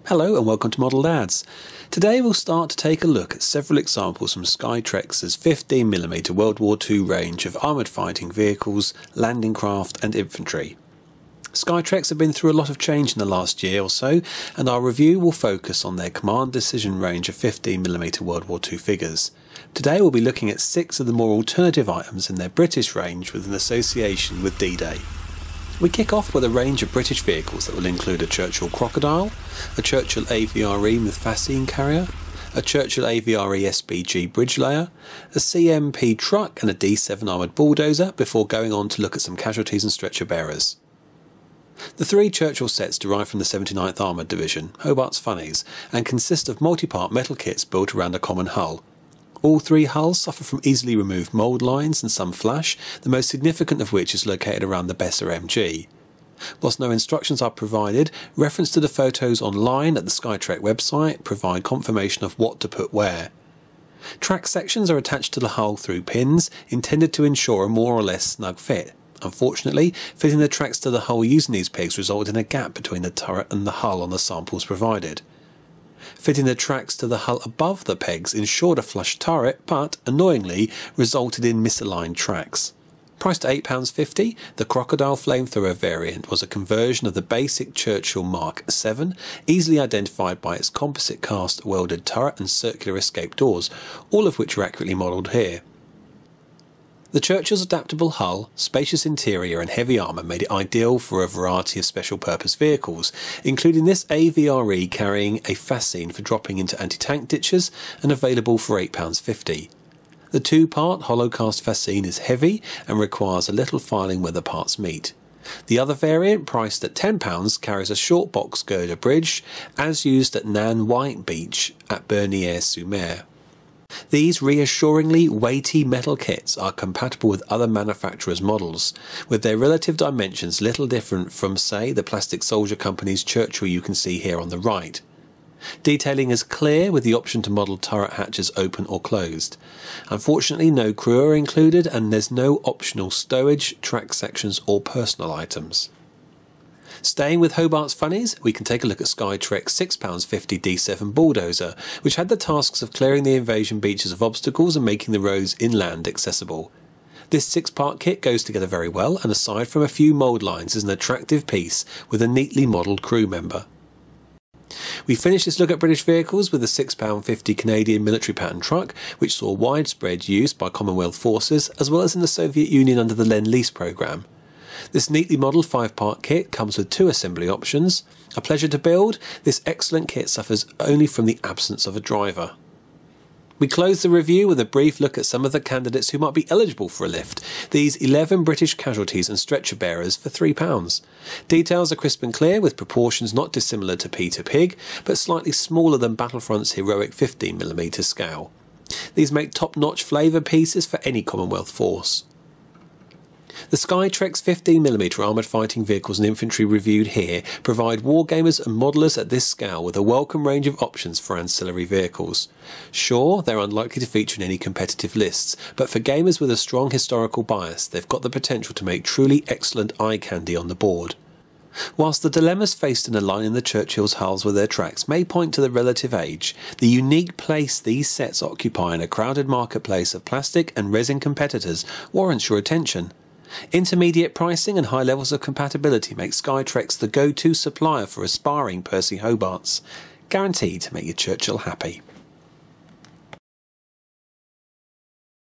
Hello and welcome to Model Lads. Today we'll start to take a look at several examples from Skytrex's 15mm World War II range of armoured fighting vehicles, landing craft and infantry. Skytrex have been through a lot of change in the last year or so, and our review will focus on their command decision range of 15mm World War II figures. Today we'll be looking at 6 of the more alternative items in their British range with an association with D-Day. We kick off with a range of British vehicles that will include a Churchill Crocodile, a Churchill AVRE with fascine carrier, a Churchill AVRE SBG bridge layer, a CMP truck and a D7 armoured bulldozer before going on to look at some casualties and stretcher bearers. The 3 Churchill sets derive from the 79th Armoured Division, Hobart's Funnies, and consist of multi-part metal kits built around a common hull. All 3 hulls suffer from easily removed mould lines and some flash, the most significant of which is located around the Besser MG. Whilst no instructions are provided, reference to the photos online at the Skytrex website provide confirmation of what to put where. Track sections are attached to the hull through pins, intended to ensure a more or less snug fit. Unfortunately, fitting the tracks to the hull using these pegs resulted in a gap between the turret and the hull on the samples provided. Fitting the tracks to the hull above the pegs ensured a flush turret, but, annoyingly, resulted in misaligned tracks. Priced at £8.50, the Crocodile flamethrower variant was a conversion of the basic Churchill Mark 7, easily identified by its composite cast welded turret and circular escape doors, all of which are accurately modelled here. The Churchill's adaptable hull, spacious interior and heavy armour made it ideal for a variety of special purpose vehicles, including this AVRE carrying a fascine for dropping into anti-tank ditches and available for £8.50. The 2-part hollow cast fascine is heavy and requires a little filing where the parts meet. The other variant, priced at £10, carries a short box girder bridge, as used at Nan White Beach at Bernier-sur-Mer. These reassuringly weighty metal kits are compatible with other manufacturers' models, with their relative dimensions little different from, say, the Plastic Soldier Company's Churchill you can see here on the right. Detailing is clear with the option to model turret hatches open or closed. Unfortunately, no crew are included and there's no optional stowage, track sections or personal items. Staying with Hobart's Funnies, we can take a look at Skytrex's £6.50 D7 bulldozer, which had the tasks of clearing the invasion beaches of obstacles and making the roads inland accessible. This 6-part kit goes together very well, and aside from a few mould lines is an attractive piece with a neatly modelled crew member. We finish this look at British vehicles with the £6.50 Canadian military pattern truck, which saw widespread use by Commonwealth forces as well as in the Soviet Union under the Lend-Lease programme. This neatly modelled 5-part kit comes with 2 assembly options. A pleasure to build, this excellent kit suffers only from the absence of a driver. We close the review with a brief look at some of the candidates who might be eligible for a lift, these 11 British casualties and stretcher bearers for £3. Details are crisp and clear, with proportions not dissimilar to Peter Pig, but slightly smaller than Battlefront's heroic 15mm scale. These make top-notch flavour pieces for any Commonwealth force. The Skytrex 15mm armoured fighting vehicles and infantry reviewed here provide wargamers and modellers at this scale with a welcome range of options for ancillary vehicles. Sure, they're unlikely to feature in any competitive lists, but for gamers with a strong historical bias, they've got the potential to make truly excellent eye candy on the board. Whilst the dilemmas faced in aligning the Churchill's hulls with their tracks may point to the relative age, the unique place these sets occupy in a crowded marketplace of plastic and resin competitors warrants your attention. Intermediate pricing and high levels of compatibility make Skytrex the go-to supplier for aspiring Percy Hobarts, guaranteed to make your Churchill happy.